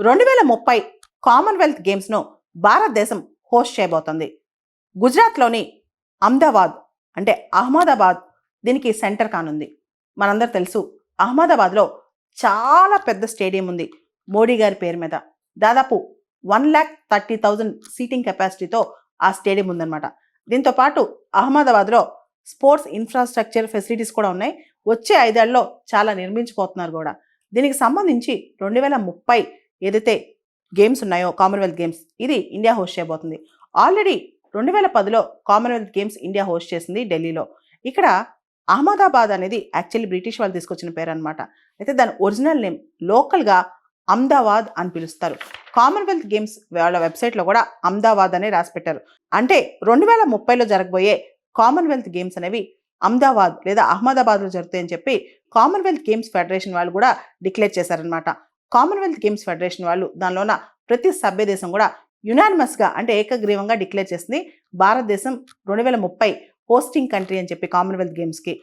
2030 Commonwealth గేమ్స్ను భారతదేశం host చేయబోతోంది. గుజరాత్లోని అహ్మదాబాద్ అంటే అహ్మదాబాద్ దీనికి సెంటర్ కానుంది. మనందరూ తెలుసు అహ్మదాబాద్లో చాలా పెద్ద స్టేడియం ఉంది మోడీ గారి పేరు మీద. దాదాపు 1,30,000 సీటింగ్ కెపాసిటీతో ఆ స్టేడియం ఉందన్నమాట. దీంతో పాటు అహ్మదాబాద్లో స్పోర్ట్స్ ఇన్ఫ్రాస్ట్రక్చర్ ఫెసిలిటీస్ కూడా ఉన్నాయి. వచ్చే 5 ఏళ్లలో చాలా నిర్మించిపోతున్నారు కూడా. దీనికి సంబంధించి 2030 ఏదైతే గేమ్స్ ఉన్నాయో కామన్వెల్త్ గేమ్స్ ఇది ఇండియా హోస్ట్ చేయబోతుంది. ఆల్రెడీ 2010లో కామన్వెల్త్ గేమ్స్ ఇండియా హోస్ట్ చేసింది ఢిల్లీలో. ఇక్కడ అహ్మదాబాద్ అనేది యాక్చువల్లీ బ్రిటిష్ వాళ్ళు తీసుకొచ్చిన పేరు అనమాట. అయితే దాని ఒరిజినల్ నేమ్ లోకల్గా అహ్మదాబాద్ అని పిలుస్తారు. కామన్వెల్త్ గేమ్స్ వాళ్ళ వెబ్సైట్లో కూడా అహ్మదాబాద్ అనే రాసి పెట్టారు. అంటే 2030లో జరగబోయే కామన్వెల్త్ గేమ్స్ అనేవి అహ్మదాబాద్ లేదా అహ్మదాబాద్లో జరుగుతాయని చెప్పి కామన్వెల్త్ గేమ్స్ ఫెడరేషన్ వాళ్ళు కూడా డిక్లేర్ చేశారనమాట. కామన్వెల్త్ గేమ్స్ ఫెడరేషన్ వాళ్ళు దానిలో ఉన్న ప్రతి సభ్య దేశం కూడా యునానిమస్గా అంటే ఏకగ్రీవంగా డిక్లేర్ చేసింది భారతదేశం 2030 హోస్టింగ్ కంట్రీ అని చెప్పి కామన్వెల్త్ గేమ్స్కి.